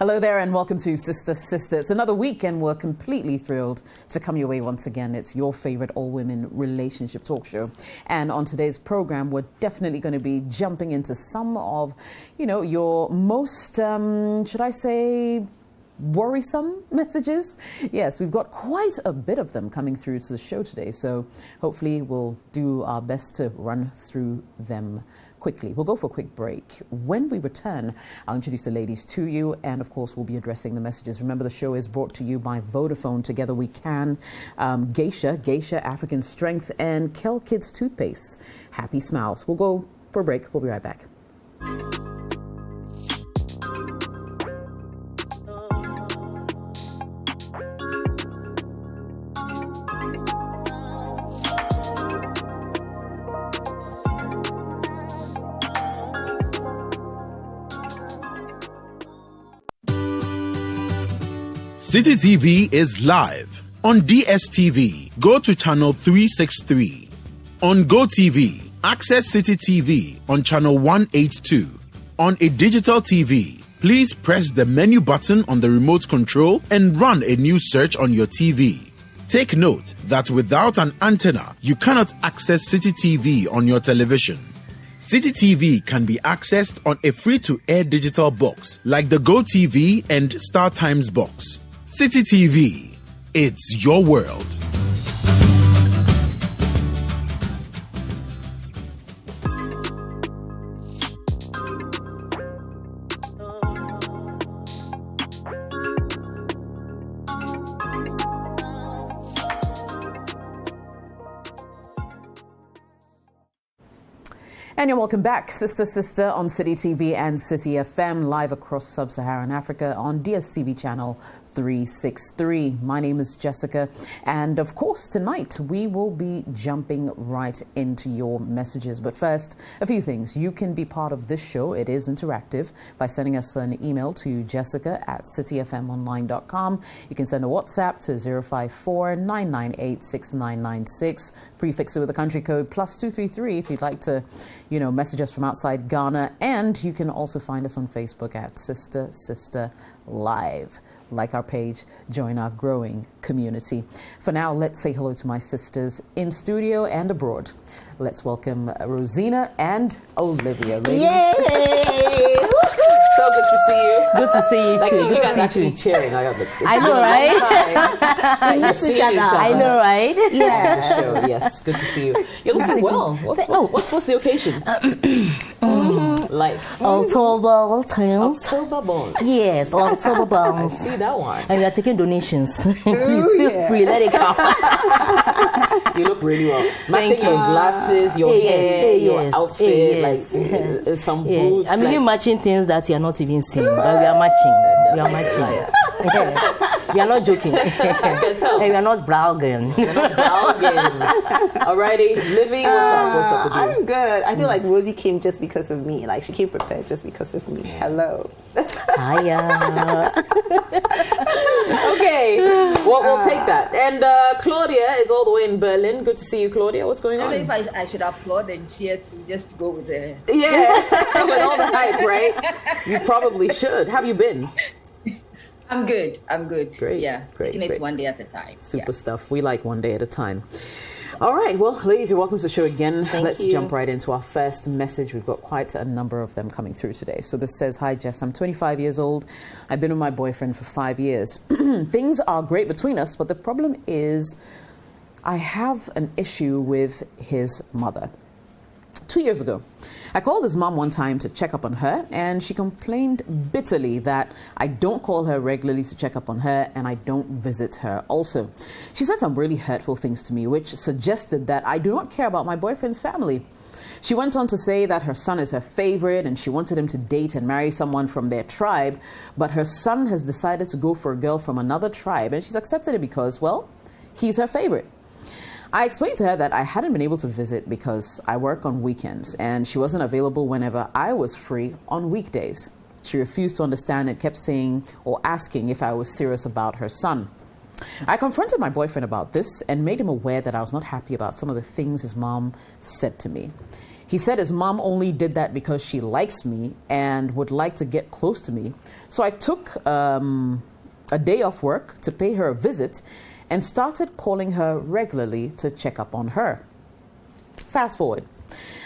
Hello there and welcome to Sister Sister. It's another week and we're completely thrilled to come your way once again. It's your favorite all-women relationship talk show. And on today's program, we're definitely going to be jumping into some of, your most, should I say, worrisome messages. Yes, we've got quite a bit of them coming through to the show today. So hopefully we'll do our best to run through them quickly. We'll go for a quick break. When we return, I'll introduce the ladies to you, and of course we'll be addressing the messages. Remember, the show is brought to you by Vodafone, Together We Can, Geisha African Strength, and Kel Kids Toothpaste. Happy smiles. We'll go for a break. We'll be right back. City TV is live on DSTV. Go to channel 363. On GoTV, access City TV on channel 182. On a digital TV, please press the menu button on the remote control and run a new search on your TV. Take note that without an antenna, you cannot access City TV on your television. City TV can be accessed on a free-to-air digital box like the GoTV and StarTimes box. City TV, it's your world. And you're welcome back, Sister Sister, on City TV and City FM, live across Sub-Saharan Africa on DSTV channel 363. My name is Jessica, and of course tonight we will be jumping right into your messages. But first, a few things. You can be part of this show. It is interactive by sending us an email to jessica@cityfmonline.com. You can send a WhatsApp to 054-998-6996. Prefix it with a country code +233 if you'd like to, message us from outside Ghana. And you can also find us on Facebook at Sister Sister Live. Like our page, join our growing community. For now, let's say hello to my sisters in studio and abroad. Let's welcome Rosina and Olivia. Ladies. Yay! So good to see you. Good to see you too. You guys actually cheering. I know, right? We miss each other. I know, right? Yeah. Sure. Yes. Good to see you. You're looking well. What's the occasion? Life. October 10th. October bonds. Yes, October I bonds. see that one. And we are taking donations. Please feel free. Let it come. You look really well. Matching your glasses, your hair, your outfit, some boots. I mean, you're matching things that you are not even seeing, but we are matching. We are matching. We are not joking. I can tell. We are not bragging. Alrighty, Livy, what's up with you? I'm good. I feel like Rosie came just because of me. Like, she came prepared just because of me. Hello. Hiya. Okay, well, we'll take that. And Claudia is all the way in Berlin. Good to see you, Claudia. What's going on? I don't know if I should applaud and cheer to just go with the... Yeah, with all the hype, right? You probably should. How have you been? I'm good. Great. Yeah. Great. Taking it one day at a time. Super stuff. We like one day at a time. All right. Well, ladies, you're welcome to the show again. Let's jump right into our first message. We've got quite a number of them coming through today. So this says, "Hi, Jess. I'm 25 years old. I've been with my boyfriend for 5 years. Things are great between us, but the problem is I have an issue with his mother. 2 years ago, I called his mom one time to check up on her, and she complained bitterly that I don't call her regularly to check up on her and I don't visit her also. She said some really hurtful things to me, which suggested that I do not care about my boyfriend's family. She went on to say that her son is her favorite and she wanted him to date and marry someone from their tribe, but her son has decided to go for a girl from another tribe, and she's accepted it because, well, he's her favorite. I explained to her that I hadn't been able to visit because I work on weekends and she wasn't available whenever I was free on weekdays. She refused to understand and kept saying or asking if I was serious about her son. I confronted my boyfriend about this and made him aware that I was not happy about some of the things his mom said to me. He said his mom only did that because she likes me and would like to get close to me. So I took a day off work to pay her a visit and started calling her regularly to check up on her. Fast forward.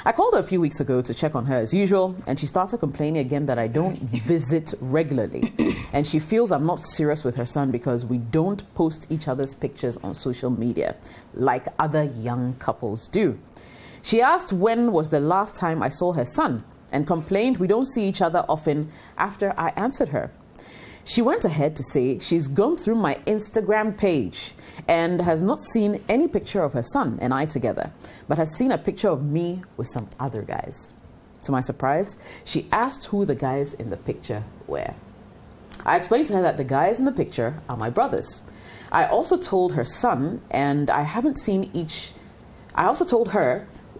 I called her a few weeks ago to check on her as usual, and she started complaining again that I don't visit regularly. And she feels I'm not serious with her son because we don't post each other's pictures on social media like other young couples do. She asked when was the last time I saw her son and complained we don't see each other often after I answered her. She went ahead to say she's gone through my Instagram page and has not seen any picture of her son and I together, but has seen a picture of me with some other guys. To my surprise, she asked who the guys in the picture were. I explained to her that the guys in the picture are my brothers. I also told her son and I haven't seen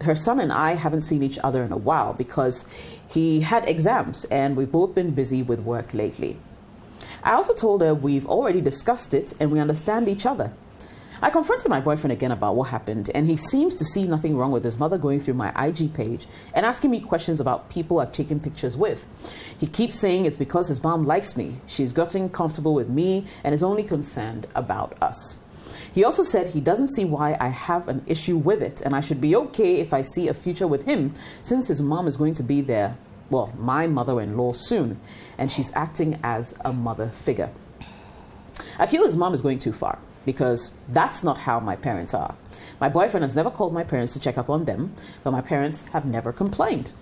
her son and I haven't seen each other in a while because he had exams and we've both been busy with work lately. I also told her we've already discussed it and we understand each other. I confronted my boyfriend again about what happened, and he seems to see nothing wrong with his mother going through my IG page and asking me questions about people I've taken pictures with. He keeps saying it's because his mom likes me. She's gotten comfortable with me and is only concerned about us. He also said he doesn't see why I have an issue with it, and I should be okay if I see a future with him since his mom is going to be there, well, my mother-in-law soon, and she's acting as a mother figure. I feel his mom is going too far because that's not how my parents are. My boyfriend has never called my parents to check up on them, but my parents have never complained.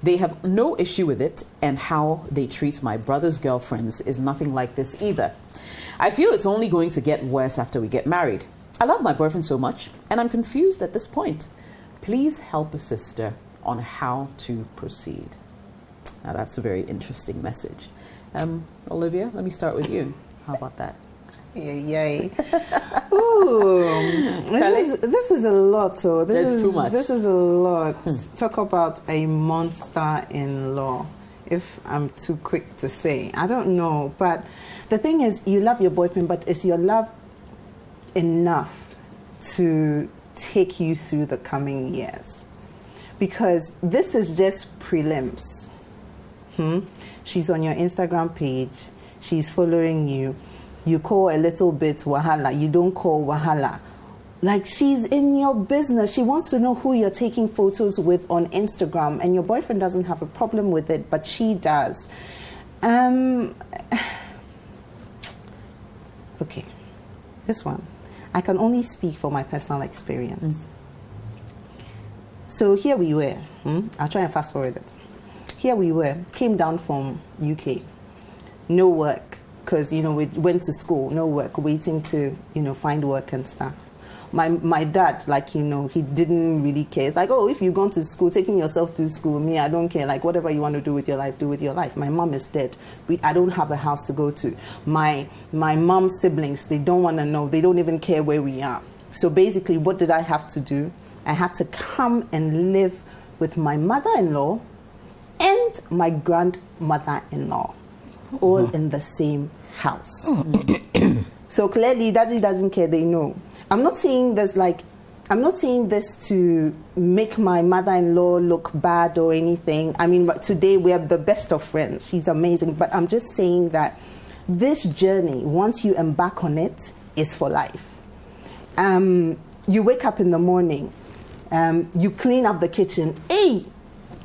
They have no issue with it, and how they treat my brother's girlfriends is nothing like this either. I feel it's only going to get worse after we get married. I love my boyfriend so much, and I'm confused at this point. Please help a sister on how to proceed. Now that's a very interesting message. Olivia, let me start with you. How about that? Yay. Ooh. This is a lot. Oh. There's too much. This is a lot. Talk about a monster-in-law. If I'm too quick to say. I don't know. But the thing is, you love your boyfriend, but is your love enough to take you through the coming years? Because this is just prelims. She's on your Instagram page. She's following you. You call a little bit wahala. You don't call wahala. Like, she's in your business. She wants to know who you're taking photos with on Instagram, and your boyfriend doesn't have a problem with it, but she does. Okay. This one. I can only speak for my personal experience. So here we were. I'll try and fast forward it. Here we were, came down from UK, no work, because, we went to school, no work, waiting to, find work and stuff. My dad, he didn't really care. It's like, oh, if you've gone to school, taking yourself to school, me, I don't care. Like, whatever you want to do with your life, do with your life. My mom is dead. I don't have a house to go to. My mom's siblings, they don't want to know. They don't even care where we are. So basically, what did I have to do? I had to come and live with my mother-in-law and my grandmother-in-law, all in the same house. So clearly, Daddy doesn't care. They know. I'm not saying this to make my mother-in-law look bad or anything. I mean, today we are the best of friends. She's amazing. But I'm just saying that this journey, once you embark on it, is for life. You wake up in the morning. You clean up the kitchen. Hey,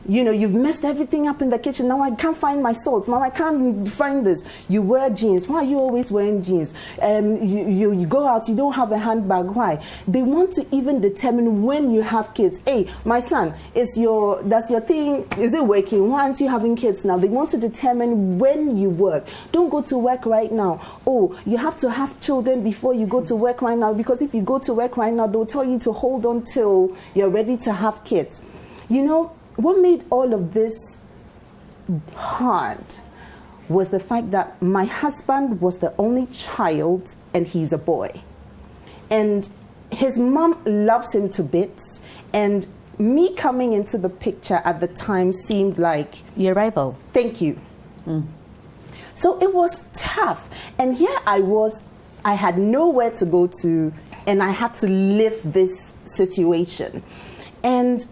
you've messed everything up in the kitchen. Now I can't find my salt. Now I can't find this. You wear jeans. Why are you always wearing jeans? You go out, you don't have a handbag. Why? They want to even determine when you have kids. Hey, my son, does your thing, is it working? Why aren't you having kids now? They want to determine when you work. Don't go to work right now. Oh, you have to have children before you go to work right now, because if you go to work right now, they'll tell you to hold on till you're ready to have kids. What made all of this hard was the fact that my husband was the only child and he's a boy. And his mom loves him to bits. And me coming into the picture at the time seemed like... Your rival. Thank you. So it was tough. And here I was, I had nowhere to go to, and I had to live this situation. And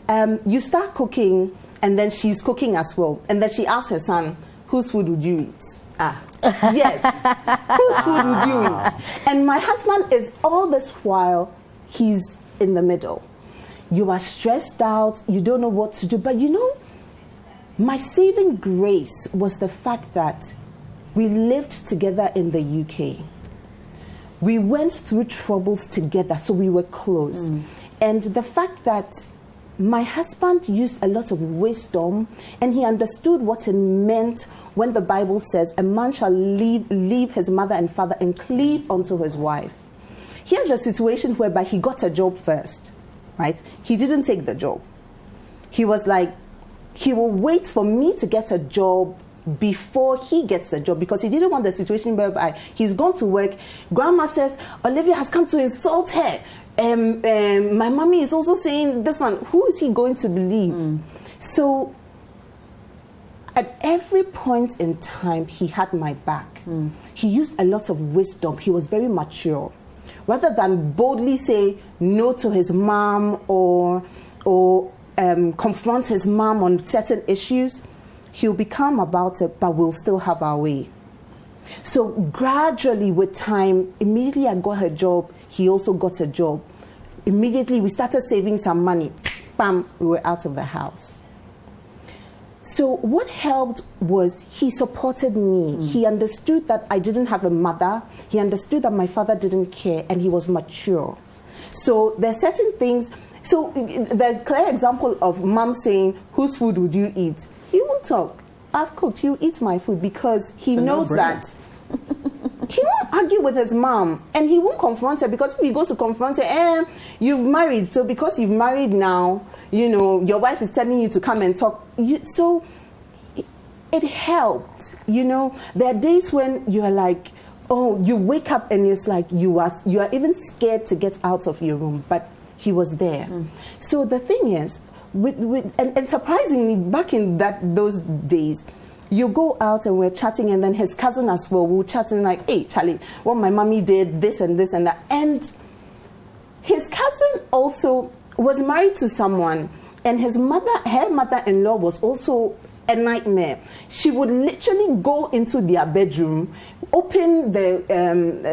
you start cooking, and then she's cooking as well. And then she asks her son, whose food would you eat? Yes. Whose food would you eat? And my husband is all this while, he's in the middle. You are stressed out, you don't know what to do. But you know, my saving grace was the fact that we lived together in the UK. We went through troubles together, so we were close. And the fact that my husband used a lot of wisdom, and he understood what it meant when the Bible says a man shall leave his mother and father and cleave unto his wife. Here's a situation whereby he got a job first, right? He didn't take the job. He was like, he will wait for me to get a job before he gets the job, because he didn't want the situation whereby he's gone to work. Grandma says, Olivia has come to insult her. My mommy is also saying this one. Who is he going to believe? So at every point in time, he had my back. He used a lot of wisdom. He was very mature. Rather than boldly say no to his mom or confront his mom on certain issues, he'll be calm about it, but we'll still have our way. So gradually with time, immediately I got a job, he also got a job. Immediately we started saving some money. Bam, we were out of the house. So what helped was he supported me. He understood that I didn't have a mother. He understood that my father didn't care, and he was mature. So there are certain things. So the clear example of mom saying, whose food would you eat? He won't talk. I've cooked, you eat my food, because he knows that. He won't argue with his mom, and he won't confront her, because if he goes to confront her, you've married, so because you've married now, you know, your wife is telling you to come and talk. So it helped, you know. There are days when you are like, oh, you wake up and it's like you are even scared to get out of your room, but he was there. So the thing is, and surprisingly, back in those days, you go out and we're chatting, and then his cousin as well will chat and like, hey, Charlie, what my mommy did, this and this and that. And his cousin also was married to someone, and her mother-in-law was also a nightmare. She would literally go into their bedroom, open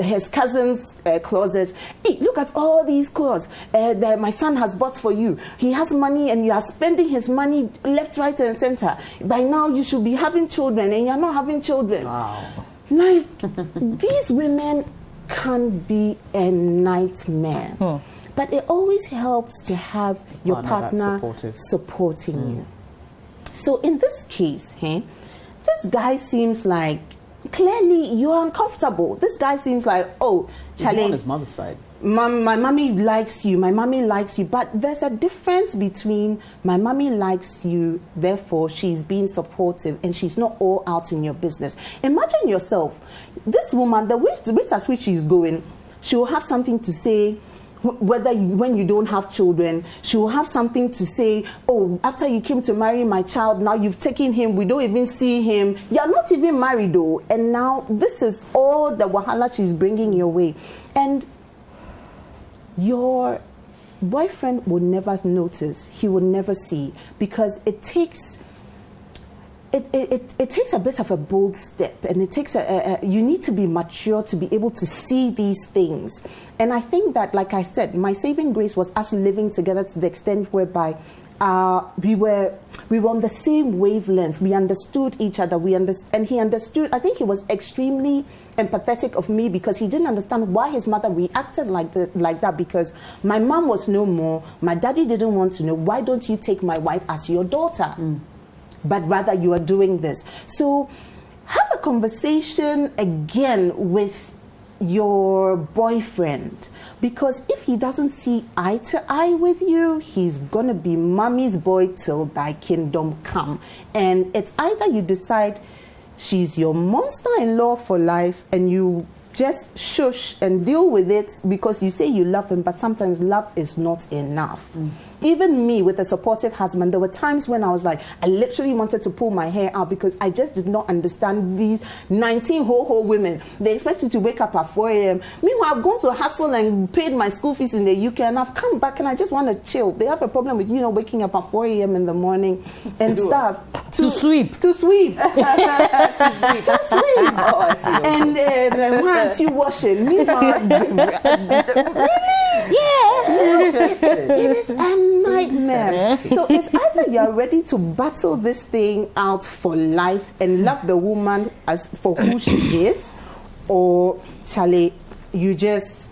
his cousin's closet. Hey, look at all these clothes that my son has bought for you. He has money, and you are spending his money left, right, and center. By now, you should be having children, and you're not having children. Wow. Like, these women can be a nightmare. But it always helps to have your partner supporting you. So in this case, this guy seems like, clearly you're uncomfortable. This guy seems like, oh, Charlie, on his mother's side. My mommy likes you. My mommy likes you. But there's a difference between my mommy likes you, therefore she's being supportive, and she's not all out in your business. Imagine yourself, this woman, the rate at which she's going, she will have something to say. When you don't have children, she will have something to say. Oh, after you came to marry my child, now you've taken him, we don't even see him. You're not even married though. And now this is all the wahala she's bringing your way. And your boyfriend will never notice. He will never see, because it takes a bit of a bold step, and it takes you need to be mature to be able to see these things. And I think that, like I said, my saving grace was us living together to the extent whereby we were on the same wavelength. We understood each other. And he understood. I think he was extremely empathetic of me, because he didn't understand why his mother reacted like that. Because my mom was no more. My daddy didn't want to know. Why don't you take my wife as your daughter? But rather you are doing this. So have a conversation again with your boyfriend, because if he doesn't see eye to eye with you, he's gonna be mommy's boy till thy kingdom come. And it's either you decide she's your monster-in-law for life, and you just shush and deal with it because you say you love him, but sometimes love is not enough. even me with a supportive husband, there were times when I was like, I literally wanted to pull my hair out because I just did not understand these 19 whole women. They expect you to wake up at 4 a.m. Meanwhile, I've gone to hustle and paid my school fees in the UK, and I've come back and I just want to chill. They have a problem with, waking up at 4 a.m. in the morning and stuff. To sweep. To sweep. To sweep. Oh, I see. And once you wash it, meanwhile, it is a nightmare. So it's either you're ready to battle this thing out for life and love the woman as for who she is, or Charlie, you just,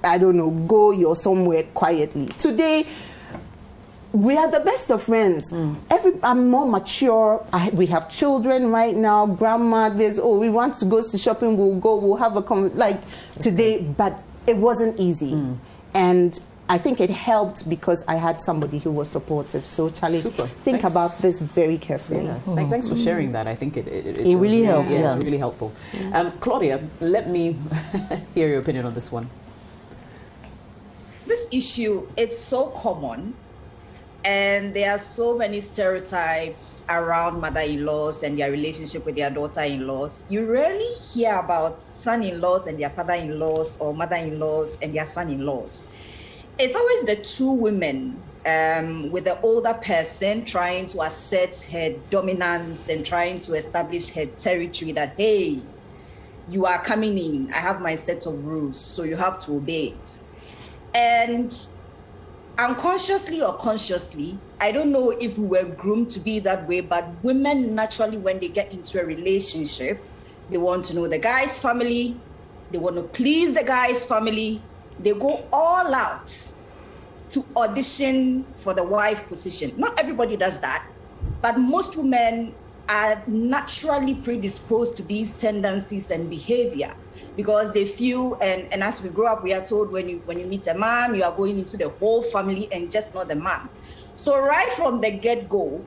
I don't know, go your somewhere quietly. Today, we are the best of friends. I'm more mature. We have children right now. Grandma, we want to go to shopping. We'll have a today. But it wasn't easy, and I think it helped because I had somebody who was supportive. So, Charlie, think about this very carefully. Yeah. Thanks for sharing that. I think it really helped. Yeah, it's really helpful. Claudia, let me hear your opinion on this one. This issue, it's so common. And there are so many stereotypes around mother-in-laws and their relationship with their daughter-in-laws. You rarely hear about son-in-laws and their father-in-laws, or mother-in-laws and their son-in-laws. It's always the two women with the older person trying to assert her dominance and trying to establish her territory that, hey, you are coming in, I have my set of rules, so you have to obey it. And unconsciously or consciously, I don't know if we were groomed to be that way, but women naturally, when they get into a relationship, they want to know the guy's family, they want to please the guy's family, they go all out to audition for the wife position. Not everybody does that, but most women are naturally predisposed to these tendencies and behavior, because they feel, and as we grow up, we are told when you meet a man, you are going into the whole family and just not the man. So right from the get-go,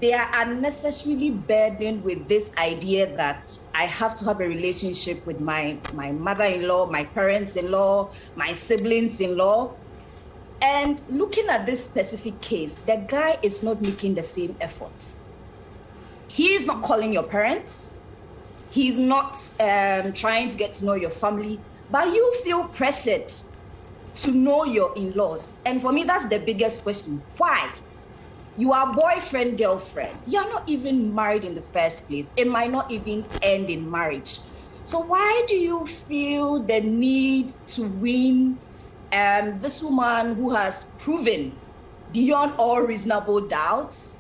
they are unnecessarily burdened with this idea that I have to have a relationship with my mother-in-law, my parents-in-law, my siblings-in-law. And looking at this specific case, the guy is not making the same efforts. He is not calling your parents. He's not trying to get to know your family, but you feel pressured to know your in-laws. And for me, that's the biggest question. Why? You are boyfriend, girlfriend. You're not even married in the first place. It might not even end in marriage. So why do you feel the need to win this woman who has proven beyond all reasonable doubts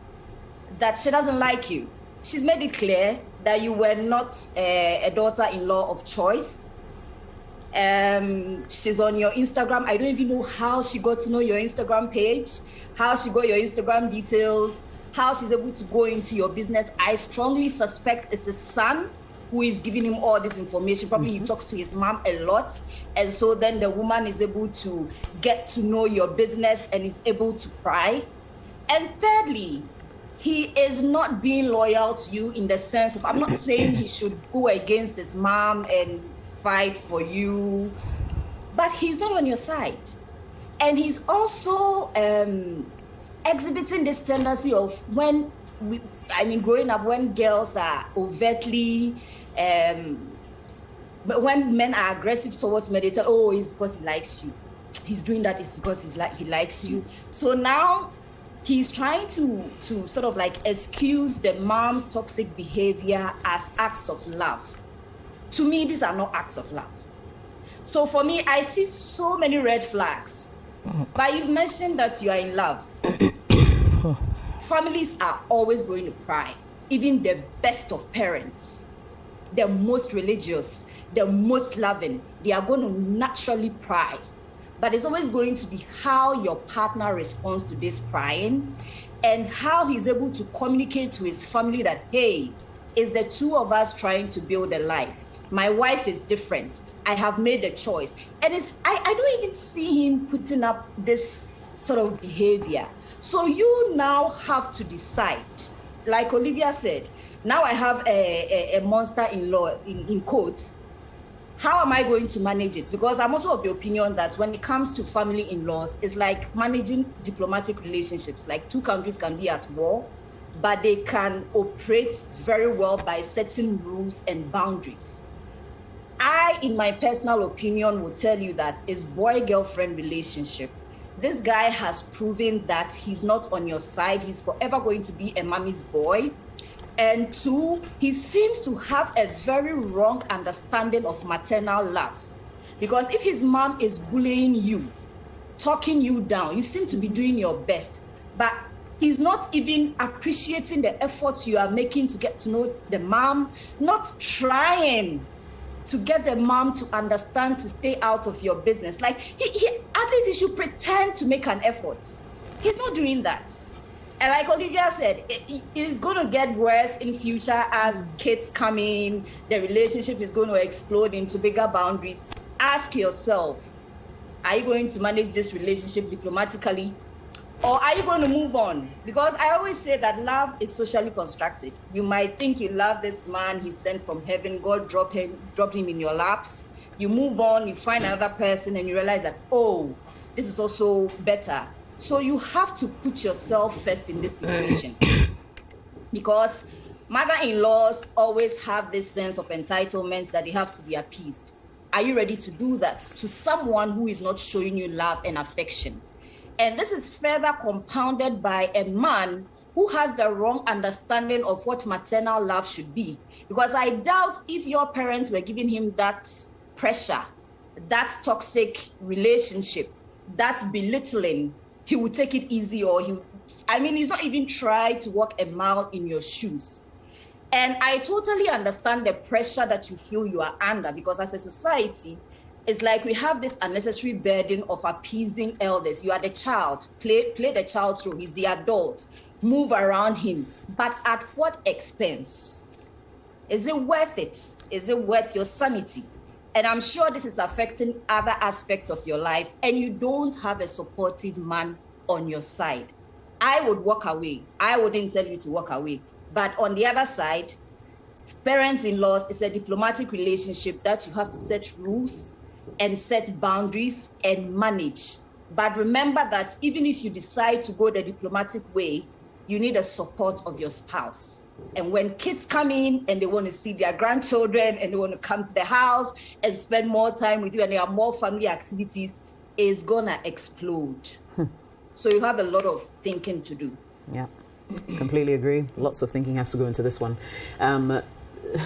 that she doesn't like you? She's made it clear that you were not a daughter-in-law of choice. She's on your Instagram. I don't even know how she got to know your Instagram page, how she got your Instagram details, how she's able to go into your business. I strongly suspect it's his son who is giving him all this information. Probably he talks to his mom a lot. And so then the woman is able to get to know your business and is able to pry. And thirdly, he is not being loyal to you in the sense of, I'm not saying he should go against his mom and fight for you, but he's not on your side. And he's also exhibiting this tendency of growing up, when girls are overtly, but when men are aggressive towards men, they tell, oh, it's because he likes you. He's doing that, it's because he likes you. So now he's trying to sort of like excuse the mom's toxic behavior as acts of love. To me, these are not acts of love. So for me, I see so many red flags. But you've mentioned that you are in love. Families are always going to pry. Even the best of parents, the most religious, the most loving, they are going to naturally pry. But it's always going to be how your partner responds to this prying and how he's able to communicate to his family that, hey, it's the two of us trying to build a life. My wife is different. I have made a choice. And I don't even see him putting up this sort of behavior. So you now have to decide. Like Olivia said, now I have a monster-in-law, in quotes. how am I going to manage it? Because I'm also of the opinion that when it comes to family in-laws, it's like managing diplomatic relationships. Like two countries can be at war, but they can operate very well by setting rules and boundaries. I, in my personal opinion, will tell you that it's boy-girlfriend relationship. This guy has proven that he's not on your side. He's forever going to be a mommy's boy. And two, he seems to have a very wrong understanding of maternal love. Because if his mom is bullying you, talking you down, you seem to be doing your best. But he's not even appreciating the efforts you are making to get to know the mom, not trying to get the mom to understand, to stay out of your business. Like, he at least he should pretend to make an effort. He's not doing that. And like Olivia said, it is going to get worse in future as kids come in, the relationship is going to explode into bigger boundaries. Ask yourself, are you going to manage this relationship diplomatically? Or are you going to move on? Because I always say that love is socially constructed. You might think you love this man, he's sent from heaven, God dropped him in your laps. You move on, you find another person, and you realize that, oh, this is also better. So you have to put yourself first in this situation. Because mother-in-laws always have this sense of entitlement that they have to be appeased. Are you ready to do that to someone who is not showing you love and affection? And this is further compounded by a man who has the wrong understanding of what maternal love should be. Because I doubt if your parents were giving him that pressure, that toxic relationship, that belittling, he would take it easy, or he's not even trying to walk a mile in your shoes. And I totally understand the pressure that you feel you are under, because as a society, it's like we have this unnecessary burden of appeasing elders. You are the child, play the child's role. He's the adult, move around him. But at what expense? Is it worth it? Is it worth your sanity? And I'm sure this is affecting other aspects of your life, and you don't have a supportive man on your side. I would walk away. I wouldn't tell you to walk away. But on the other side, parents-in-laws is a diplomatic relationship that you have to set rules and set boundaries and manage. But remember that even if you decide to go the diplomatic way, you need the support of your spouse. And when kids come in and they want to see their grandchildren and they want to come to the house and spend more time with you and there are more family activities, it's gonna explode. So you have a lot of thinking to do. Yeah, completely agree. Lots of thinking has to go into this one.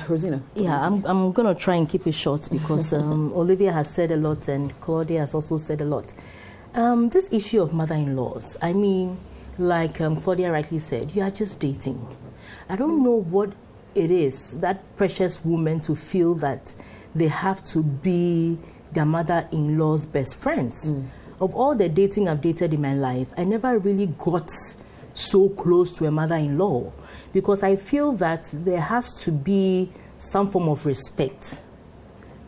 Rosina? Yeah, I'm going to try and keep it short because Olivia has said a lot and Claudia has also said a lot. This issue of mother-in-laws, I mean, like Claudia rightly said, you are just dating. I don't know what it is, that precious woman to feel that they have to be their mother-in-law's best friends. Of all the dating I've dated in my life, I never really got so close to a mother-in-law, because I feel that there has to be some form of respect.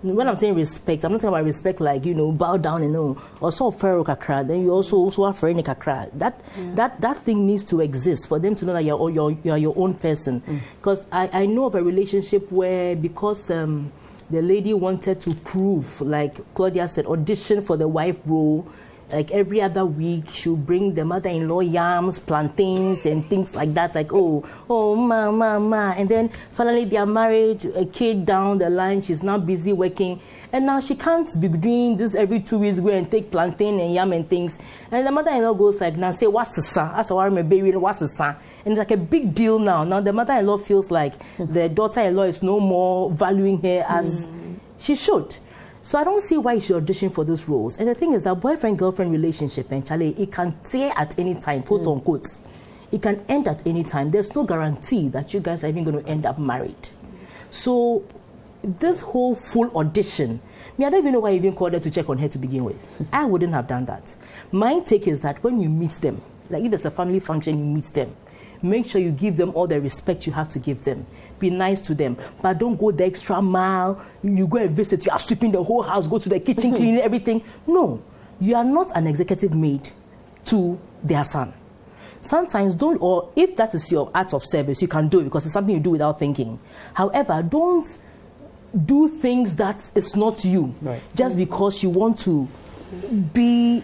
When I'm saying respect, I'm not talking about respect like, bow down and also pharaoh kakra, then you also have pharaoh kakra. That thing needs to exist for them to know that you're your own person. Because I know of a relationship where, because the lady wanted to prove, like Claudia said, audition for the wife role. Like every other week, she'll bring the mother-in-law yams, plantains, and things like that. Like, oh, ma. And then finally they are married, a kid down the line, she's now busy working. And now she can't be doing this every 2 weeks, go and take plantain and yam and things. And the mother-in-law goes like, now say, what's the son? That's why I'm a baby, what's the son? And it's like a big deal now. Now the mother-in-law feels like the daughter-in-law is no more valuing her as she should. So I don't see why you should audition for those roles. And the thing is that boyfriend-girlfriend relationship, and Charlie, it can tear at any time, quote unquote. It can end at any time. There's no guarantee that you guys are even going to end up married. So this whole full audition, I don't even know why I even called her to check on her to begin with. I wouldn't have done that. My take is that when you meet them, like if there's a family function, you meet them, make sure you give them all the respect you have to give them. Be nice to them, but don't go the extra mile. You go and visit, you are sweeping the whole house, go to the kitchen, cleaning everything. No, you are not an executive maid to their son. Sometimes don't, or if that is your act of service, you can do it because it's something you do without thinking. However, don't do things that is not you, just because you want to be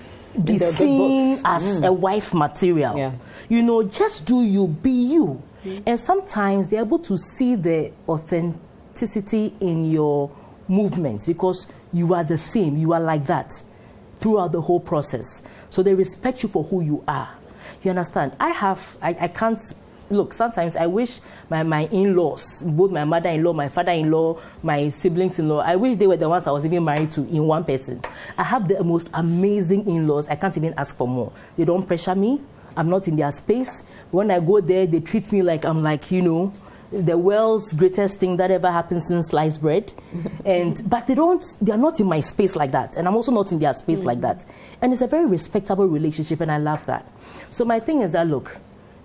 seen as a wife material. Yeah. You know, just do you, be you. And sometimes they're able to see the authenticity in your movements because you are the same, you are like that throughout the whole process. So they respect you for who you are. You understand? I can't, look, sometimes I wish my in-laws, both my mother-in-law, my father-in-law, my siblings-in-law, I wish they were the ones I was even married to in one person. I have the most amazing in-laws. I can't even ask for more. They don't pressure me. I'm not in their space. When I go there, they treat me like I'm like, you know, the world's greatest thing that ever happened since sliced bread. But they're not in my space like that. And I'm also not in their space like that. And it's a very respectable relationship, and I love that. So my thing is that, look,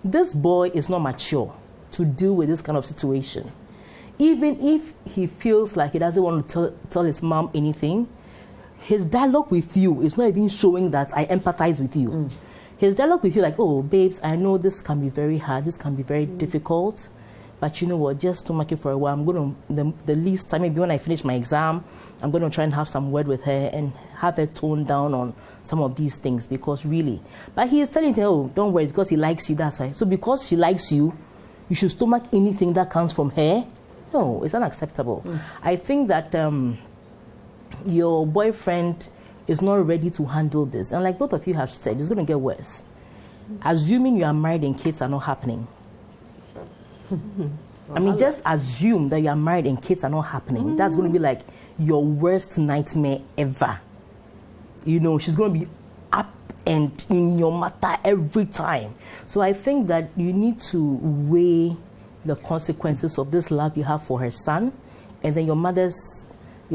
this boy is not mature to deal with this kind of situation. Even if he feels like he doesn't want to tell his mom anything, his dialogue with you is not even showing that I empathize with you. His dialogue with you, like, oh, babes, I know this can be very hard, this can be very difficult, but you know what, just to make it for a while, I'm going to, the least time, maybe when I finish my exam, I'm going to try and have some word with her and have her tone down on some of these things, because really, but he is telling her, oh, don't worry, because he likes you, that's why. So because she likes you, you should stomach anything that comes from her? No, it's unacceptable. I think that your boyfriend is not ready to handle this. And like both of you have said, it's going to get worse. Assuming you are married and kids are not happening. I mean, just assume that you are married and kids are not happening. That's going to be like your worst nightmare ever. You know, she's going to be up and in your matter every time. So I think that you need to weigh the consequences of this love you have for her son, and then your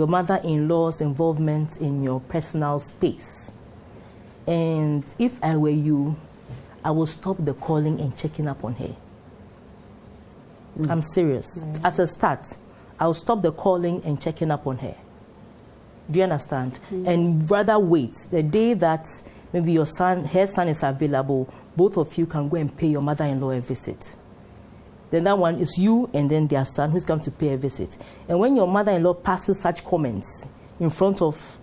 mother-in-law's involvement in your personal space. And if I were you, I will stop the calling and checking up on her. I'm serious. As a start, I'll stop the calling and checking up on her. Do you understand? And rather wait. The day that maybe her son is available, both of you can go and pay your mother-in-law a visit. Then that one is you and then their son who's come to pay a visit. And when your mother-in-law passes such comments in front of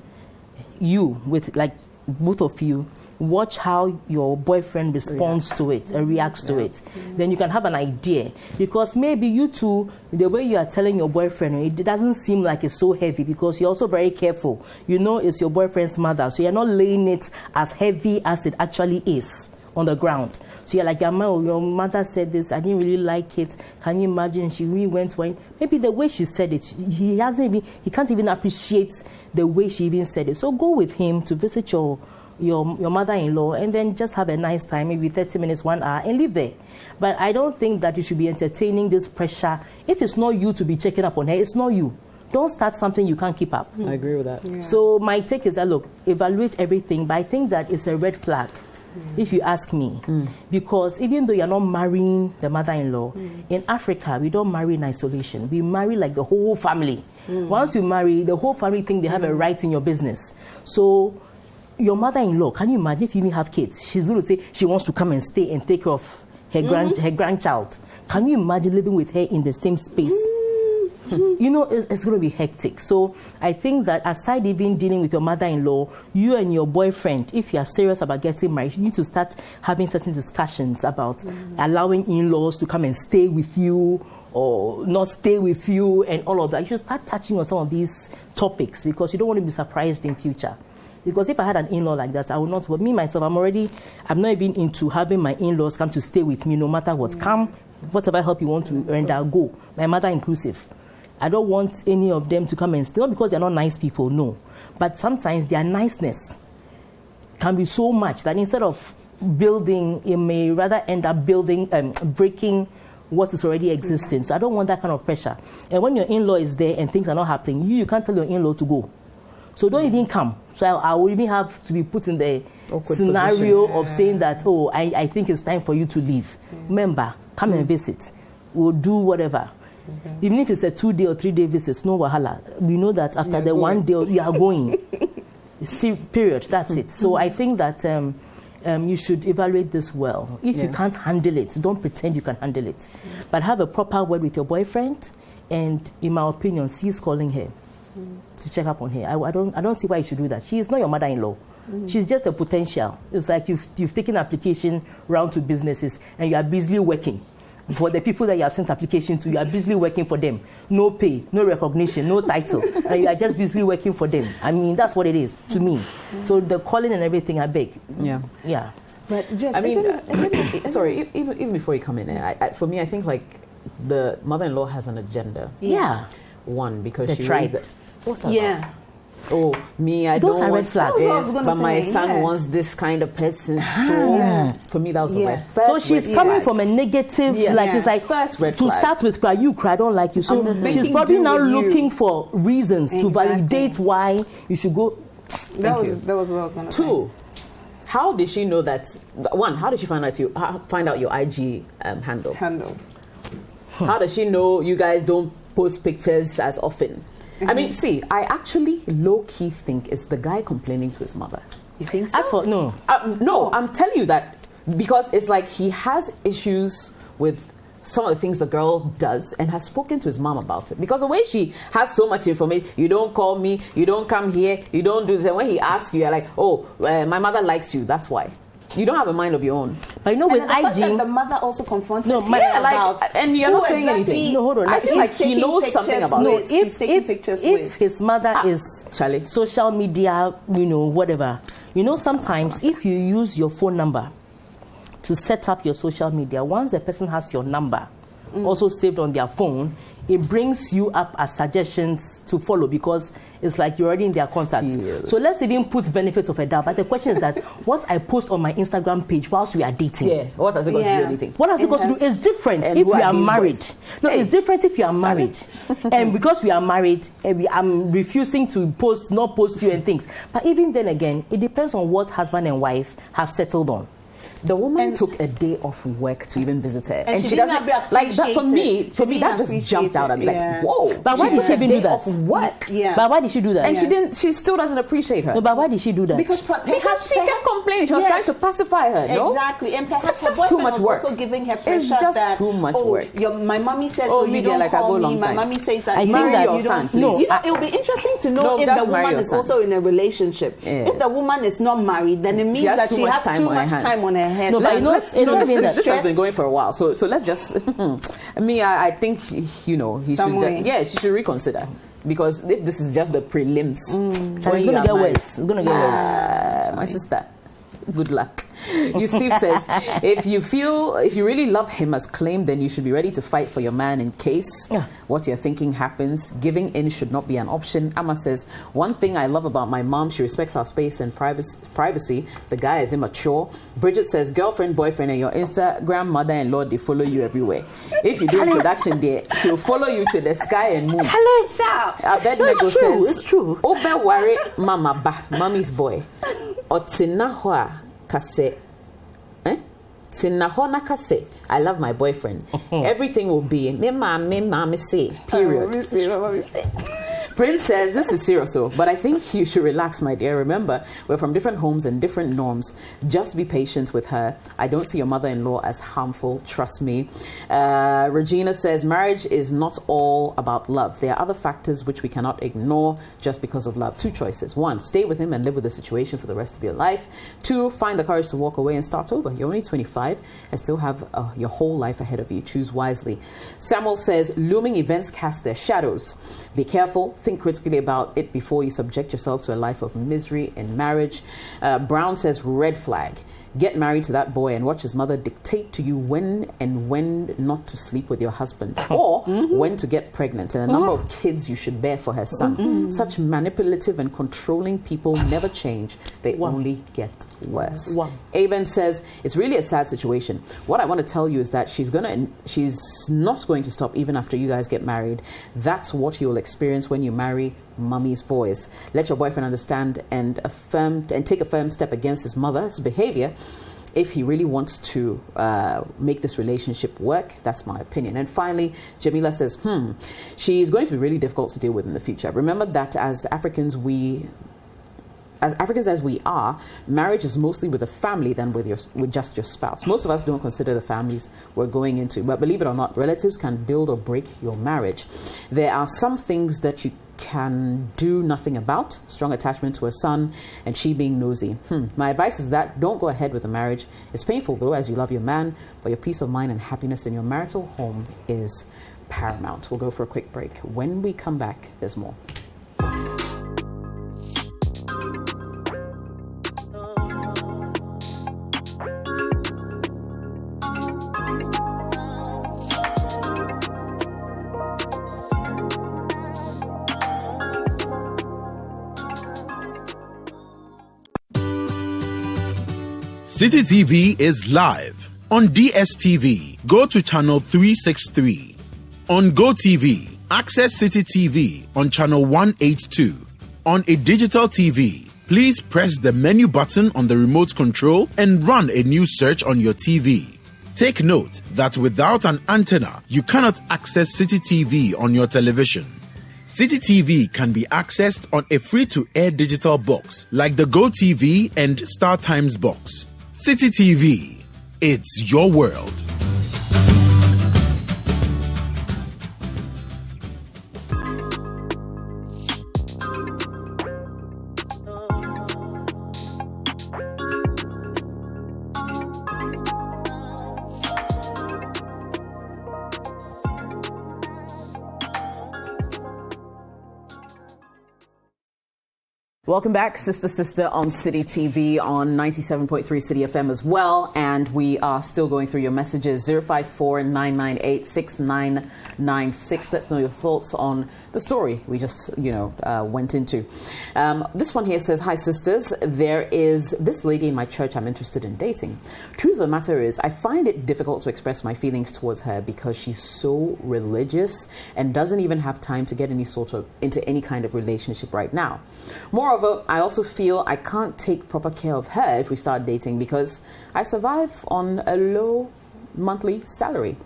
you, with like both of you, watch how your boyfriend responds to it and reacts to it. Then you can have an idea. Because maybe you two, the way you are telling your boyfriend, it doesn't seem like it's so heavy because you're also very careful. You know it's your boyfriend's mother, so you're not laying it as heavy as it actually is on the ground. So you're like, your mother said this, I didn't really like it. Can you imagine? She really went away. Maybe the way she said it, he can't even appreciate the way she even said it. So go with him to visit your mother-in-law and then just have a nice time, maybe 30 minutes, 1 hour, and live there. But I don't think that you should be entertaining this pressure. If it's not you to be checking up on her, it's not you. Don't start something you can't keep up. I agree with that. Yeah. So my take is that, look, evaluate everything, but I think that it's a red flag. If you ask me, because even though you're not marrying the mother-in-law, in Africa, we don't marry in isolation. We marry like the whole family. Once you marry, the whole family think they have a right in your business. So your mother-in-law, can you imagine if you even have kids? She's going to say she wants to come and stay and take care of her grandchild. Can you imagine living with her in the same space? You know, it's going to be hectic. So I think that aside even dealing with your mother-in-law, you and your boyfriend, if you are serious about getting married, you need to start having certain discussions about allowing in-laws to come and stay with you or not stay with you and all of that. You should start touching on some of these topics because you don't want to be surprised in future. Because if I had an in-law like that, I would not. But me, myself, I'm not even into having my in-laws come to stay with me no matter what. Come, whatever help you want to earn, I'll go. My mother inclusive. I don't want any of them to come and stay. Not because they're not nice people, no. But sometimes their niceness can be so much that instead of building, it may rather end up breaking what is already existing. So I don't want that kind of pressure. And when your in-law is there and things are not happening, you can't tell your in-law to go. So don't even come. So I will even have to be put in the awkward scenario of saying that, oh, I think it's time for you to leave. Remember, come and visit. We'll do whatever. Even if it's a 2-day or 3-day visit, no wahala. We know that after the 1 day, you are going. See, period. That's it. So I think that you should evaluate this well. If you can't handle it, don't pretend you can handle it. But have a proper word with your boyfriend and in my opinion, cease calling her to check up on her. I don't see why you should do that. She is not your mother-in-law. She's just a potential. It's like you've taken application round to businesses and you are busily working. For the people that you have sent application to, you are busily working for them. No pay, no recognition, no title. And you are just busily working for them. I mean, that's what it is to me. So the calling and everything, I beg. Yeah. But just, I mean, sorry, even before you come in, for me, I think like the mother-in-law has an agenda. Yeah. One, because The she tribe. raised the, what's that yeah. about? Oh, me, I Those don't are want red flags. That's what I was gonna but my say, son yeah. wants this kind of person. So for me, that was the red. So she's coming from a negative, Yes. like Yeah. it's like First red to flag. start with, cry, you cry, I don't like you. So making she's probably do now with you. looking for reasons to Exactly. validate why you should go. That you. was what I was going to say. Two, how did she know that? One, how did she find out your IG handle? How does she know you guys don't post pictures as often? I mean, see, I actually low-key think it's the guy complaining to his mother. You think so? As for no, No, I'm telling you that because it's like he has issues with some of the things the girl does and has spoken to his mom about it. Because the way she has so much information, you don't call me, you don't come here, you don't do this. And when he asks you, you're like, oh, my mother likes you, that's why. You don't have a mind of your own. but you know And with the fact that IG, the mother also confronted No, him my- Yeah, about and you're who not saying exactly anything. No, hold on. I feel she's like he taking knows something pictures about with. it. She's taking pictures if with. his mother is Charlie. social media, whatever, sometimes if you use your phone number to set up your social media, once the person has your number also saved on their phone, it brings you up as suggestions to follow because it's like you're already in their contacts. Still. So let's even put benefits of a doubt. But the question is that what I post on my Instagram page whilst we are dating. Yeah, what has it got to do Yeah. with anything? What has it got to do? It's different And if who we are are these married. boys? No, Hey. it's different if you are married. And because we are married, I'm refusing to not post you and things. But even then again, it depends on what husband and wife have settled on. The woman And- took a day off work to even visit her, and she she didn't doesn't appreciate like that. For me, it. for She me, that didn't just appreciate jumped out at me. it, yeah. Like, whoa! But why did took she a even day do that? off work, Yeah. But why did she do that? and she didn't. She still doesn't appreciate her. No, but why did she do that? Because Because she kept complaining. She was trying to pacify her. No, Exactly, and perhaps That's her just boyfriend too much was work. also giving her It's pressure just that too much work. My mommy says Oh, so you media, don't like, I call go me. long My time. mommy says that I you think marry, that you your son, don't. please. You know, it would be interesting to know No, if just the marry woman your is son. also in a relationship. Yeah. If the woman is not married, then it means has that too she much has time too on her much hands. time on her hands. No, but you know, it's not even that. this has been going for a while. So let's just. I think he should. Somewhere. She should reconsider because if this is just the prelims. And when it's you going are to get married- worse. It's going to get worse. My sister, good luck. Yusuf says, if you really love him as claimed, then you should be ready to fight for your man in case what you're thinking happens. Giving in should not be an option. Amma says, one thing I love about my mom, she respects our space and privacy. The guy is immature. Bridget says, girlfriend, boyfriend, and your Instagram mother-in-law, they follow you everywhere. If you do introduction there, she'll follow you to the sky and moon. Abednego says, it's true. Obe worry mama ba, mommy's boy. Otinahwa kase. Tinahona kase. I love my boyfriend. Everything will be me mama say. Period. Prince says, this is serious, but I think you should relax, my dear. Remember, we're from different homes and different norms. Just be patient with her. I don't see your mother-in-law as harmful. Trust me. Regina says, marriage is not all about love. There are other factors which we cannot ignore just because of love. Two choices. One, stay with him and live with the situation for the rest of your life. Two, find the courage to walk away and start over. You're only 25 and still have your whole life ahead of you. Choose wisely. Samuel says, looming events cast their shadows. Be careful. Think critically about it before you subject yourself to a life of misery in marriage. Brown says, red flag. Get married to that boy and watch his mother dictate to you when not to sleep with your husband or when to get pregnant and a number of kids you should bear for her son. Such manipulative and controlling people never change. They only get worse. Aben says, it's really a sad situation. What I want to tell you is that she's not going to stop even after you guys get married. That's what you'll experience when you marry mommy's boys. Let your boyfriend understand and take a firm step against his mother's behavior if he really wants to make this relationship work. That's my opinion. And finally, Jamila says, she's going to be really difficult to deal with in the future. Remember that as Africans, we as Africans as we are, marriage is mostly with a family than with just your spouse. Most of us don't consider the families we're going into, but believe it or not, relatives can build or break your marriage. There are some things that you can do nothing about: strong attachment to a son and she being nosy. My advice is that don't go ahead with the marriage. It's painful though, as you love your man, but your peace of mind and happiness in your marital home is paramount. We'll go for a quick break. When we come back, there's more. City TV is live on DSTV. Go to channel 363. On GoTV, access City TV on channel 182. On a digital TV, please press the menu button on the remote control and run a new search on your TV. Take note that without an antenna, you cannot access City TV on your television. City TV can be accessed on a free-to-air digital box like the GoTV and StarTimes box. City TV, it's your world. Welcome back, Sister on City TV on 97.3 City FM as well. And we are still going through your messages. 054-998-6996. Let's know your thoughts on the story we just, went into. This one here says, "Hi, sisters. There is this lady in my church I'm interested in dating. Truth of the matter is, I find it difficult to express my feelings towards her because she's so religious and doesn't even have time to get into any kind of relationship right now. Moreover, I also feel I can't take proper care of her if we start dating because I survive on a low monthly salary.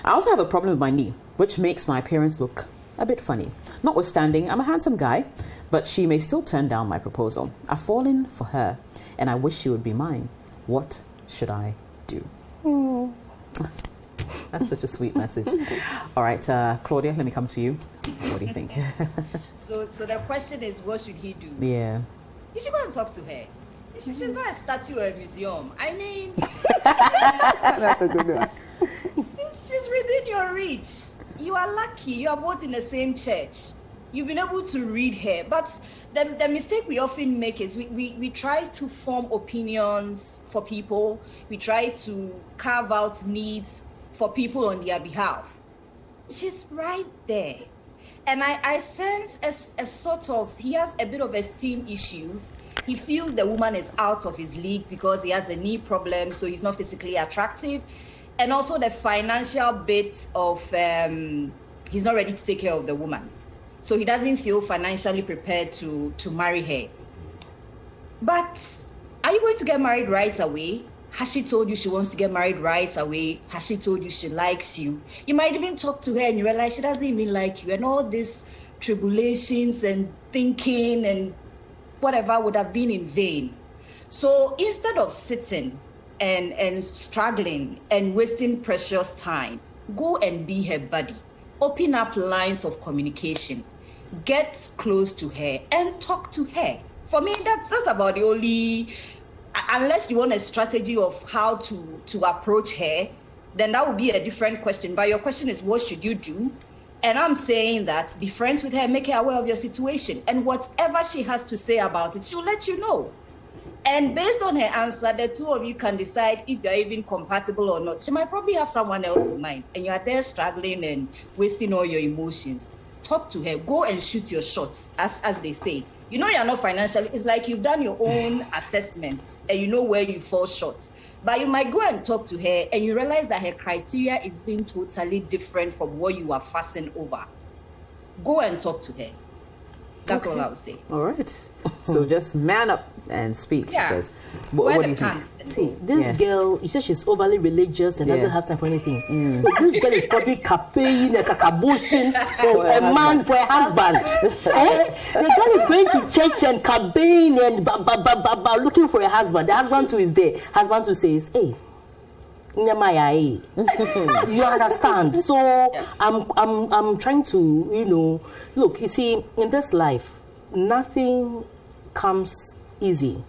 I also have a problem with my knee, which makes my appearance look a bit funny. Notwithstanding, I'm a handsome guy, but she may still turn down my proposal. I've fallen for her, and I wish she would be mine. What should I do?" That's such a sweet message. All right, Claudia, let me come to you. What do you think? So the question is, what should he do? Yeah. You should go and talk to her. She's not a statue or a museum. I mean, That's a good one. she's within your reach. You are lucky. You are both in the same church. You've been able to read her. But the mistake we often make is we try to form opinions for people. We try to carve out needs for people on their behalf. She's right there. And I sense a sort of, he has a bit of esteem issues. He feels the woman is out of his league because he has a knee problem, so he's not physically attractive. And also the financial bit of, he's not ready to take care of the woman. So he doesn't feel financially prepared to marry her. But are you going to get married right away? Has she told you she wants to get married right away? Has she told you she likes you? You might even talk to her and you realize she doesn't even like you, and all these tribulations and thinking and whatever would have been in vain. So instead of sitting and struggling and wasting precious time, go and be her buddy. Open up lines of communication. Get close to her and talk to her. For me, that's about the only... Unless you want a strategy of how to approach her, then that would be a different question. But your question is, what should you do? And I'm saying that be friends with her, make her aware of your situation. And whatever she has to say about it, she'll let you know. And based on her answer, the two of you can decide if you're even compatible or not. She might probably have someone else in mind, and you are there struggling and wasting all your emotions. Talk to her. Go and shoot your shots, as they say. You know you're not financially, it's like you've done your own assessment and you know where you fall short. But you might go and talk to her and you realize that her criteria is being totally different from what you are fussing over. Go and talk to her. That's all I would say. All right. So just man up and speak, she says. What do you think? See, this girl, you said she's overly religious and doesn't have time for anything. So this girl is probably campaigning a cacabushing for a man, for a husband. The girl is going to church and campaign and looking for a husband. The husband too is there. Husband too says, hey, you understand? So I'm trying to, look, you see, in this life, nothing comes easy,